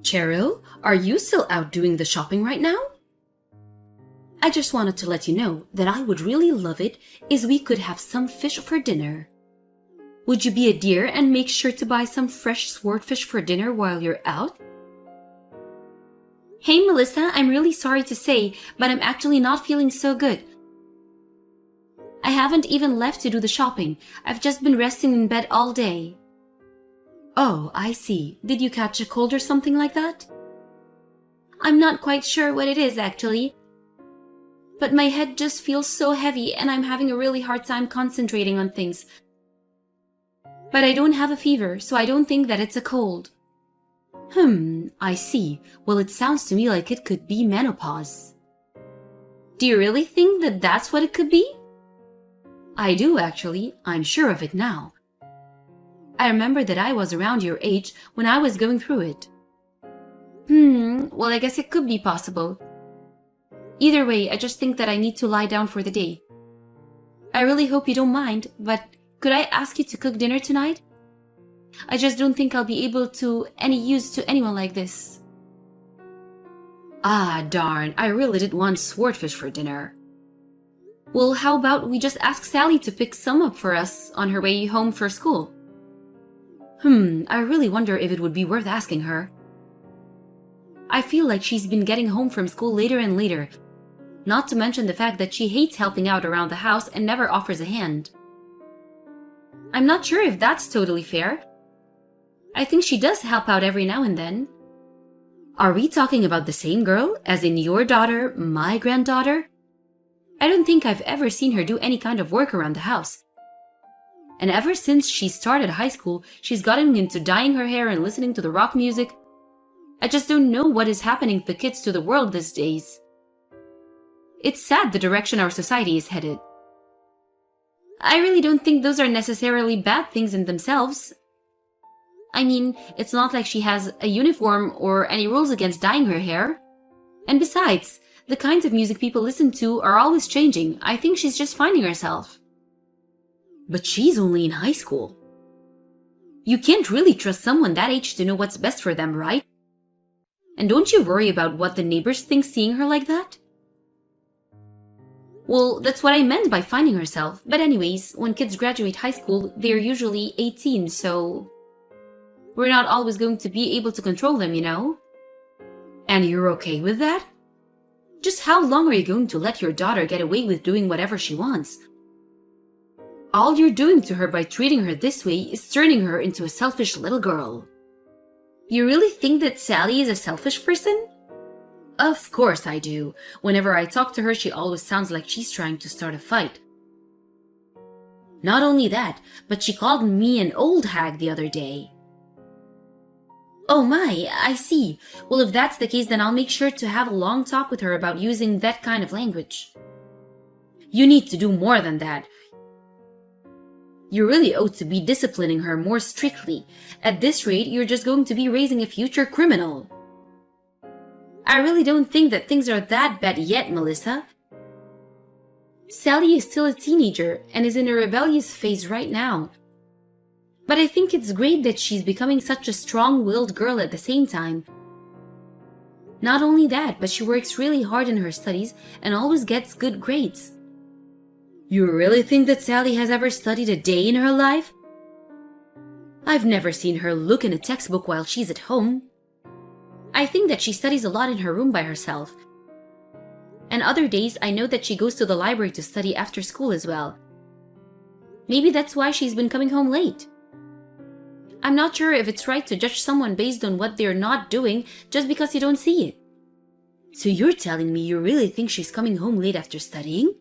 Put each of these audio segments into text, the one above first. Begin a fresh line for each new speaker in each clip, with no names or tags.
Cheryl, are you still out doing the shopping right now? I just wanted to let you know that I would really love it if we could have some fish for dinner. Would you be a dear and make sure to buy some fresh swordfish for dinner while you're out? Hey Melissa, I'm really sorry to say, but I'm actually not feeling so good. I haven't even left to do the shopping. I've just been resting in bed all day. Oh, I see. Did you catch a cold or something like that? I'm not quite sure what it is actually. But my head just feels so heavy and I'm having a really hard time concentrating on things. But I don't have a fever, so I don't think that it's a cold. I see. Well, it sounds to me like it could be menopause. Do you really think that that's what it could be? I do actually. I'm sure of it now. I remember that I was around your age when I was going through it. Well, I guess it could be possible. Either way, I just think that I need to lie down for the day. I really hope you don't mind, but could I ask you to cook dinner tonight? I just don't think I'll be able to any use to anyone like this. Ah, darn, I really did want swordfish for dinner. Well, how about we just ask Sally to pick some up for us on her way home for school? I really wonder if it would be worth asking her. I feel like she's been getting home from school later and later, not to mention the fact that she hates helping out around the house and never offers a hand. I'm not sure if that's totally fair. I think she does help out every now and then. Are we talking about the same girl, as in your daughter, my granddaughter? I don't think I've ever seen her do any kind of work around the house. And ever since she started high school, she's gotten into dyeing her hair and listening to the rock music. I just don't know what is happening to kids to the world these days. It's sad the direction our society is headed. I really don't think those are necessarily bad things in themselves. I mean, it's not like she has a uniform or any rules against dyeing her hair. And besides, the kinds of music people listen to are always changing. I think she's just finding herself. But she's only in high school. You can't really trust someone that age to know what's best for them, right? And don't you worry about what the neighbors think seeing her like that? Well, that's what I meant by finding herself. But anyways, when kids graduate high school, they're usually 18, so we're not always going to be able to control them, you know? And you're okay with that? Just how long are you going to let your daughter get away with doing whatever she wants? All you're doing to her by treating her this way is turning her into a selfish little girl. You really think that Sally is a selfish person? Of course I do. Whenever I talk to her, she always sounds like she's trying to start a fight. Not only that, but she called me an old hag the other day. Oh my, I see. Well, if that's the case, then I'll make sure to have a long talk with her about using that kind of language. You need to do more than that. You really ought to be disciplining her more strictly. At this rate, you're just going to be raising a future criminal. I really don't think that things are that bad yet, Melissa. Sally is still a teenager and is in a rebellious phase right now. But I think it's great that she's becoming such a strong-willed girl at the same time. Not only that, but she works really hard in her studies and always gets good grades. You really think that Sally has ever studied a day in her life? I've never seen her look in a textbook while she's at home. I think that she studies a lot in her room by herself. And other days, I know that she goes to the library to study after school as well. Maybe that's why she's been coming home late. I'm not sure if it's right to judge someone based on what they're not doing just because you don't see it. So you're telling me you really think she's coming home late after studying?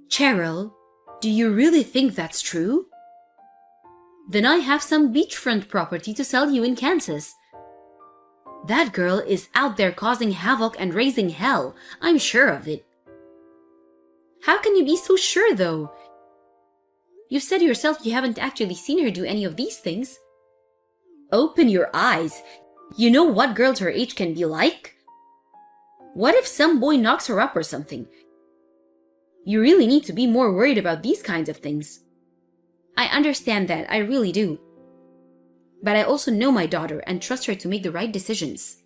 Cheryl, do you really think that's true? Then I have some beachfront property to sell you in Kansas. That girl is out there causing havoc and raising hell. I'm sure of it. How can you be so sure, though? You said yourself you haven't actually seen her do any of these things. Open your eyes. You know what girls her age can be like? What if some boy knocks her up or something? You really need to be more worried about these kinds of things. I understand that, I really do. but I also know my daughter and trust her to make the right decisions.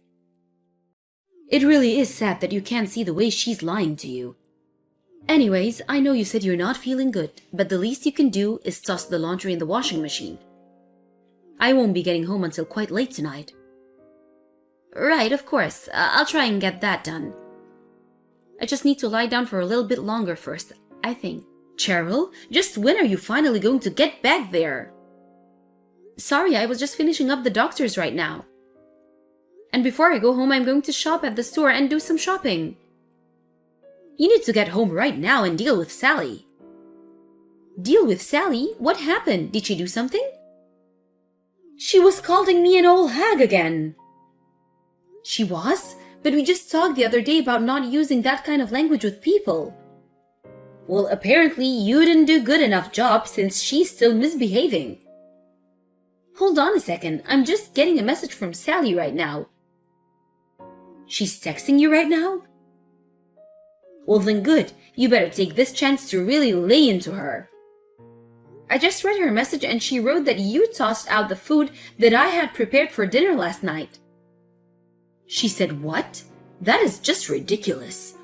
It really is sad that you can't see the way she's lying to you. Anyways, I know you said you're not feeling good, but the least you can do is toss the laundry in the washing machine. I won't be getting home until quite late tonight. Right, of course. I'll try and get that done. I just need to lie down for a little bit longer first, I think. Cheryl, just when are you finally going to get back there? Sorry, I was just finishing up the doctors right now. And before I go home, I'm going to shop at the store and do some shopping. You need to get home right now and deal with Sally. Deal with Sally? What happened? Did she do something? She was calling me an old hag again. She was? But we just talked the other day about not using that kind of language with people. Well, apparently you didn't do good enough job since she's still misbehaving. Hold on a second, I'm just getting a message from Sally right now. She's texting you right now? Well then good, you better take this chance to really lay into her. I just read her message and she wrote that you tossed out the food that I had prepared for dinner last night. She said what? That is just ridiculous.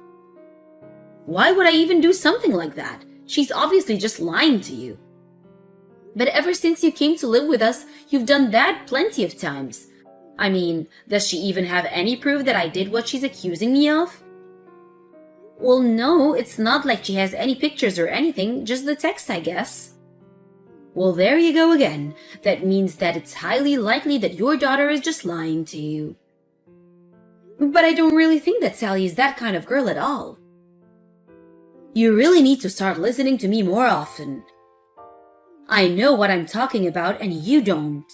Why would I even do something like that? She's obviously just lying to you. But ever since you came to live with us, you've done that plenty of times. I mean, does she even have any proof that I did what she's accusing me of? Well, no, it's not like she has any pictures or anything, just the text, I guess. Well, there you go again. That means that it's highly likely that your daughter is just lying to you. But I don't really think that Sally is that kind of girl at all. You really need to start listening to me more often. I know what I'm talking about and you don't.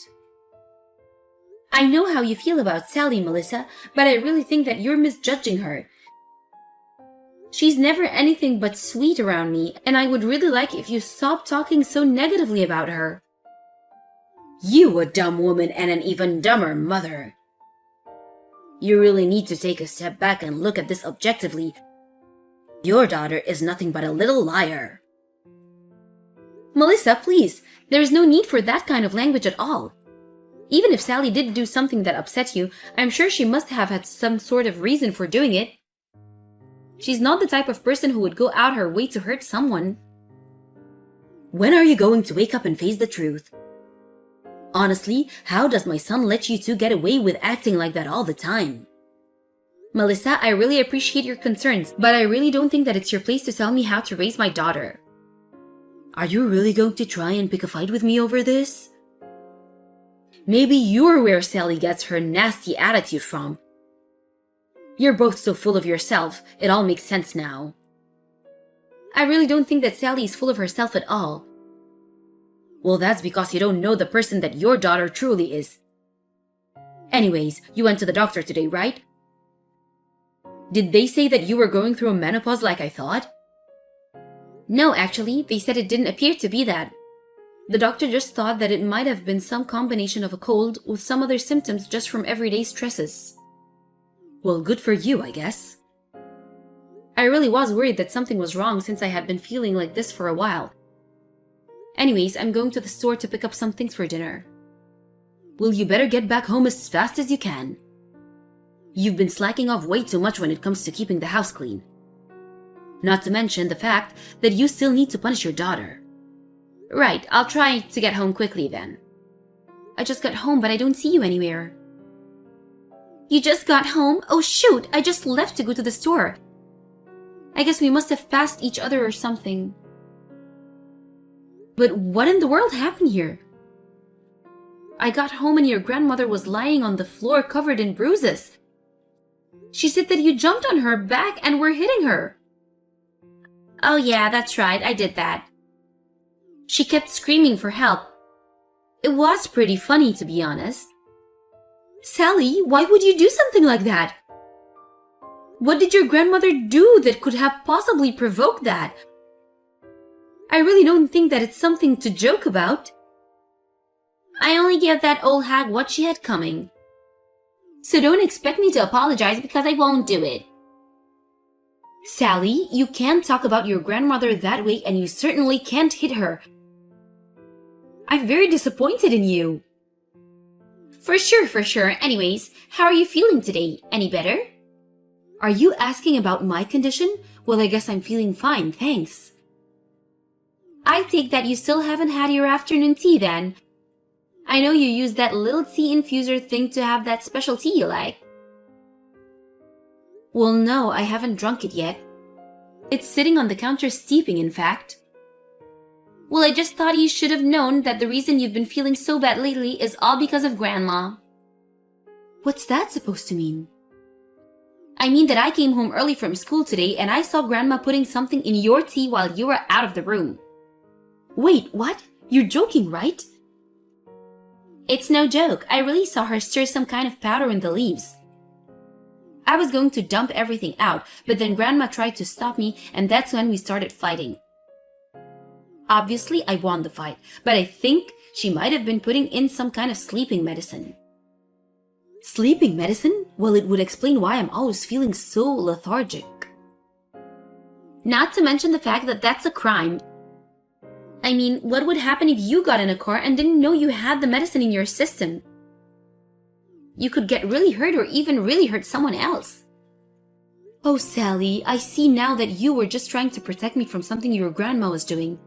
I know how you feel about Sally, Melissa, but I really think that you're misjudging her. She's never anything but sweet around me, and I would really like if you stopped talking so negatively about her. You a dumb woman and an even dumber mother. You really need to take a step back and look at this objectively. Your daughter is nothing but a little liar. Melissa, please, there is no need for that kind of language at all. Even if Sally did do something that upset you, I'm sure she must have had some sort of reason for doing it. She's not the type of person who would go out her way to hurt someone. When are you going to wake up and face the truth? Honestly, how does my son let you two get away with acting like that all the time? Melissa, I really appreciate your concerns, but I really don't think that it's your place to tell me how to raise my daughter. Are you really going to try and pick a fight with me over this? Maybe you're where Sally gets her nasty attitude from. You're both so full of yourself, it all makes sense now. I really don't think that Sally is full of herself at all. Well, that's because you don't know the person that your daughter truly is. Anyways, you went to the doctor today, right? Did they say that you were going through a menopause like I thought? No, actually, they said it didn't appear to be that. The doctor just thought that it might have been some combination of a cold with some other symptoms just from everyday stresses. Well, good for you, I guess. I really was worried that something was wrong since I had been feeling like this for a while. Anyways, I'm going to the store to pick up some things for dinner. Well, you better get back home as fast as you can. You've been slacking off way too much when it comes to keeping the house clean. Not to mention the fact that you still need to punish your daughter. Right, I'll try to get home quickly then. I just got home, but I don't see you anywhere. You just got home? Oh shoot, I just left to go to the store. I guess we must have passed each other or something. But what in the world happened here? I got home and your grandmother was lying on the floor covered in bruises. She said that you jumped on her back and were hitting her. Oh yeah, that's right, I did that. She kept screaming for help. It was pretty funny, to be honest. Sally, why would you do something like that? What did your grandmother do that could have possibly provoked that? I really don't think that it's something to joke about. I only gave that old hag what she had coming. So don't expect me to apologize because I won't do it. Sally, you can't talk about your grandmother that way and you certainly can't hit her. I'm very disappointed in you. For sure, for sure. Anyways, how are you feeling today? Any better? Are you asking about my condition? Well, I guess I'm feeling fine, thanks. I take that you still haven't had your afternoon tea then. I know you use that little tea infuser thing to have that special tea you like. Well, no, I haven't drunk it yet. It's sitting on the counter steeping, in fact. Well, I just thought you should have known that the reason you've been feeling so bad lately is all because of Grandma. What's that supposed to mean? I mean that I came home early from school today and I saw Grandma putting something in your tea while you were out of the room. Wait, what? You're joking, right? It's no joke. I really saw her stir some kind of powder in the leaves. I was going to dump everything out, but then Grandma tried to stop me and that's when we started fighting. Obviously, I won the fight, but I think she might have been putting in some kind of sleeping medicine. Sleeping medicine? Well, it would explain why I'm always feeling so lethargic. Not to mention the fact that that's a crime. I mean, what would happen if you got in a car and didn't know you had the medicine in your system? You could get really hurt or even really hurt someone else. Oh, Sally, I see now that you were just trying to protect me from something your grandma was doing.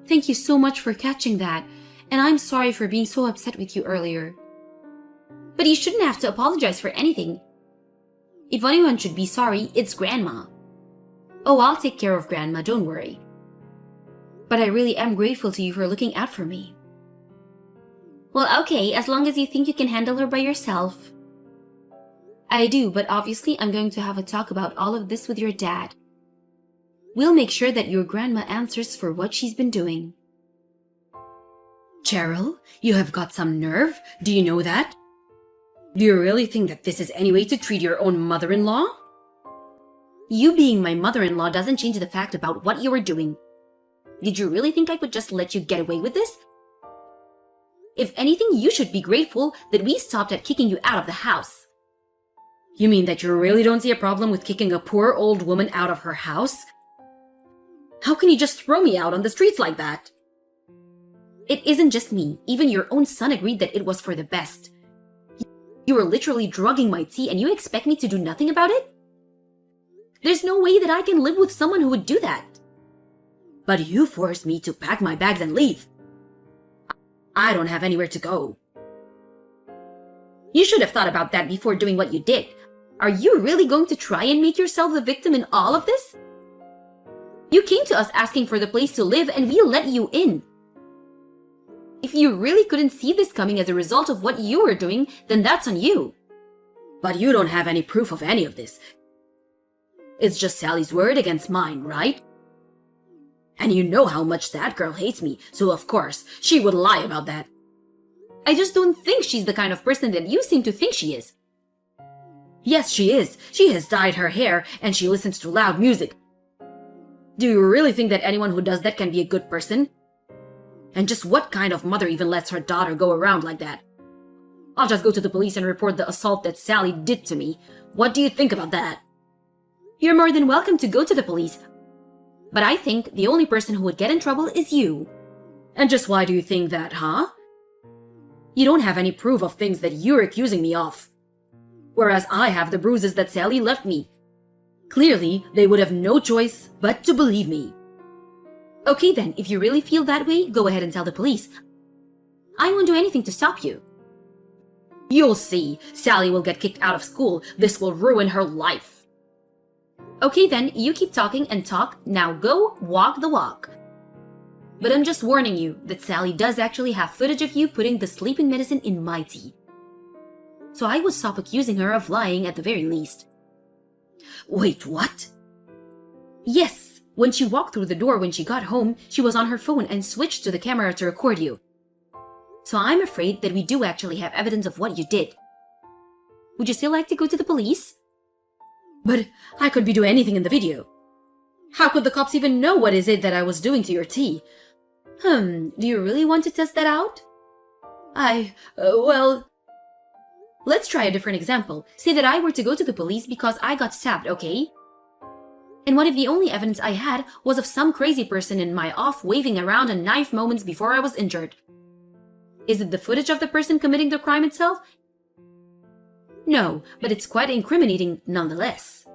Thank you so much for catching that, and I'm sorry for being so upset with you earlier. But you shouldn't have to apologize for anything. If anyone should be sorry, it's Grandma. Oh, I'll take care of Grandma, don't worry. But I really am grateful to you for looking out for me. Well, okay, as long as you think you can handle her by yourself. I do, but obviously I'm going to have a talk about all of this with your dad. We'll make sure that your grandma answers for what she's been doing. Cheryl, you have got some nerve. Do you know that? Do you really think that this is any way to treat your own mother-in-law? You being my mother-in-law doesn't change the fact about what you were doing. Did you really think I would just let you get away with this? If anything, you should be grateful that we stopped at kicking you out of the house. You mean that you really don't see a problem with kicking a poor old woman out of her house? How can you just throw me out on the streets like that? It isn't just me. Even your own son agreed that it was for the best. You were literally drugging my tea and you expect me to do nothing about it? There's no way that I can live with someone who would do that. But you forced me to pack my bags and leave. I don't have anywhere to go. You should have thought about that before doing what you did. Are you really going to try and make yourself the victim in all of this? You came to us asking for the place to live and we let you in. If you really couldn't see this coming as a result of what you were doing, then that's on you. But you don't have any proof of any of this. It's just Sally's word against mine, right? And you know how much that girl hates me, so of course, she would lie about that. I just don't think she's the kind of person that you seem to think she is. Yes, she is. She has dyed her hair and she listens to loud music. Do you really think that anyone who does that can be a good person? And just what kind of mother even lets her daughter go around like that? I'll just go to the police and report the assault that Sally did to me. What do you think about that? You're more than welcome to go to the police. But I think the only person who would get in trouble is you. And just why do you think that, huh? You don't have any proof of things that you're accusing me of. Whereas I have the bruises that Sally left me. Clearly, they would have no choice but to believe me. Okay then, if you really feel that way, go ahead and tell the police. I won't do anything to stop you. You'll see. Sally will get kicked out of school. This will ruin her life. Okay then, you keep talking and talk. Now go walk the walk. But I'm just warning you that Sally does actually have footage of you putting the sleeping medicine in my tea. So I would stop accusing her of lying at the very least. Wait, what? Yes, when she walked through the door when she got home, she was on her phone and switched to the camera to record you. So I'm afraid that we do actually have evidence of what you did. Would you still like to go to the police? But I could be doing anything in the video. How could the cops even know what is it that I was doing to your tea? Do you really want to test that out? Well... Let's try a different example. Say that I were to go to the police because I got stabbed, okay? And what if the only evidence I had was of some crazy person in my off waving around a knife moments before I was injured? Is it the footage of the person committing the crime itself? No, but it's quite incriminating nonetheless.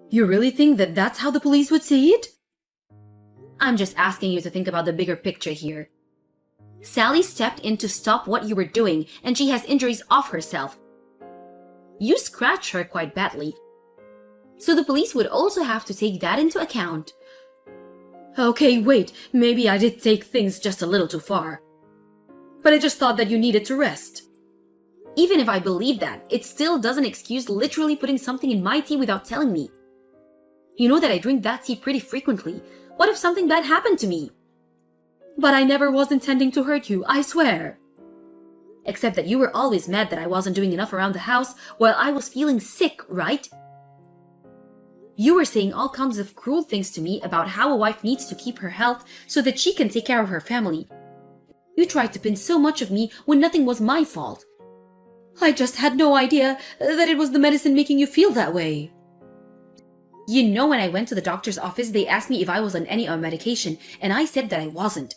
You really think that that's how the police would see it? I'm just asking you to think about the bigger picture here. Sally stepped in to stop what you were doing, and she has injuries of herself. You scratched her quite badly. So the police would also have to take that into account. Okay, wait, maybe I did take things just a little too far. But I just thought that you needed to rest. Even if I believe that, it still doesn't excuse literally putting something in my tea without telling me. You know that I drink that tea pretty frequently. What if something bad happened to me? But I never was intending to hurt you, I swear. Except that you were always mad that I wasn't doing enough around the house while I was feeling sick, right? You were saying all kinds of cruel things to me about how a wife needs to keep her health so that she can take care of her family. You tried to pin so much of me when nothing was my fault. I just had no idea that it was the medicine making you feel that way. You know, when I went to the doctor's office, they asked me if I was on any medication, and I said that I wasn't.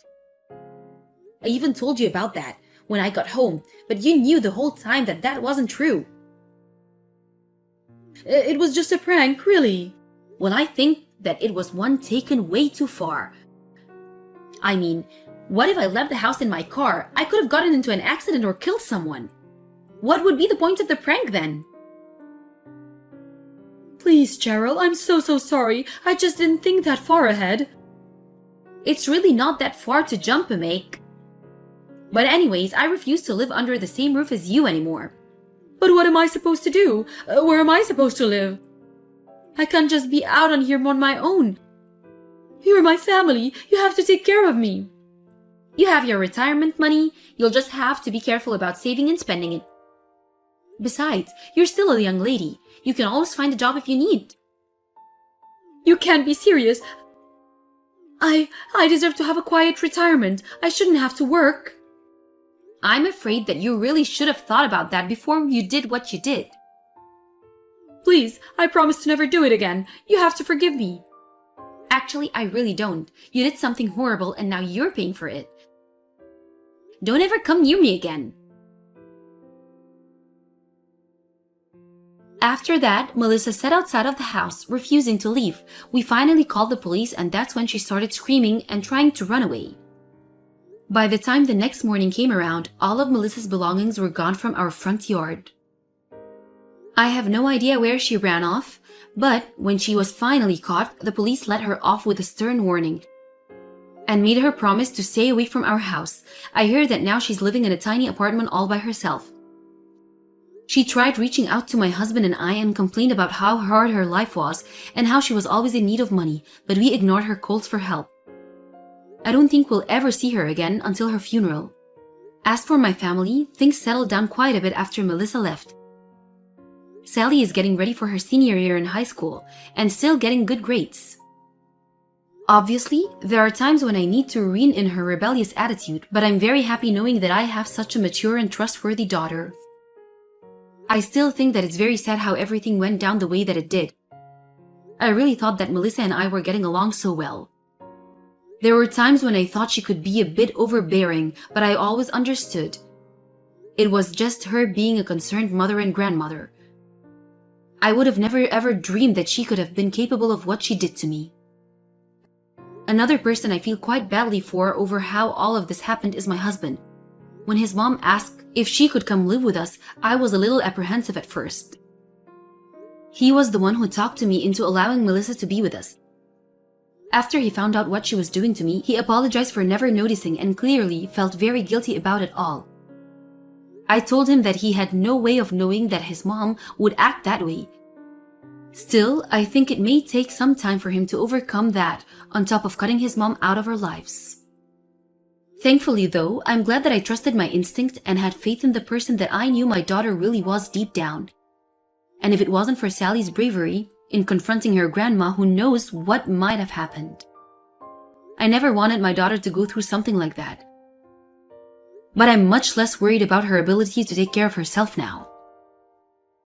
I even told you about that when I got home, but you knew the whole time that that wasn't true. It was just a prank, really. Well, I think that it was one taken way too far. I mean, what if I left the house in my car? I could have gotten into an accident or killed someone. What would be the point of the prank then? Please, Cheryl, I'm so sorry. I just didn't think that far ahead. It's really not that far to jump and make. But anyways, I refuse to live under the same roof as you anymore. But what am I supposed to do? Where am I supposed to live? I can't just be out on here on my own. You're my family. You have to take care of me. You have your retirement money. You'll just have to be careful about saving and spending it. Besides, you're still a young lady. You can always find a job if you need. You can't be serious. I deserve to have a quiet retirement. I shouldn't have to work. I'm afraid that you really should have thought about that before you did what you did. Please, I promise to never do it again. You have to forgive me. Actually, I really don't. You did something horrible and now you're paying for it. Don't ever come near me again. After that, Melissa sat outside of the house, refusing to leave. We finally called the police, and that's when she started screaming and trying to run away. By the time the next morning came around, all of Melissa's belongings were gone from our front yard. I have no idea where she ran off, but when she was finally caught, the police let her off with a stern warning and made her promise to stay away from our house. I hear that now she's living in a tiny apartment all by herself. She tried reaching out to my husband and I and complained about how hard her life was and how she was always in need of money, but we ignored her calls for help. I don't think we'll ever see her again until her funeral. As for my family, things settled down quite a bit after Melissa left. Sally is getting ready for her senior year in high school and still getting good grades. Obviously, there are times when I need to rein in her rebellious attitude, but I'm very happy knowing that I have such a mature and trustworthy daughter. I still think that it's very sad how everything went down the way that it did. I really thought that Melissa and I were getting along so well. There were times when I thought she could be a bit overbearing, but I always understood. It was just her being a concerned mother and grandmother. I would have never ever dreamed that she could have been capable of what she did to me. Another person I feel quite badly for over how all of this happened is my husband. When his mom asked if she could come live with us, I was a little apprehensive at first. He was the one who talked to me into allowing Melissa to be with us. After he found out what she was doing to me, he apologized for never noticing and clearly felt very guilty about it all. I told him that he had no way of knowing that his mom would act that way. Still, I think it may take some time for him to overcome that, on top of cutting his mom out of our lives. Thankfully, though, I'm glad that I trusted my instinct and had faith in the person that I knew my daughter really was deep down. And if it wasn't for Sally's bravery in confronting her grandma, who knows what might have happened. I never wanted my daughter to go through something like that. But I'm much less worried about her ability to take care of herself now.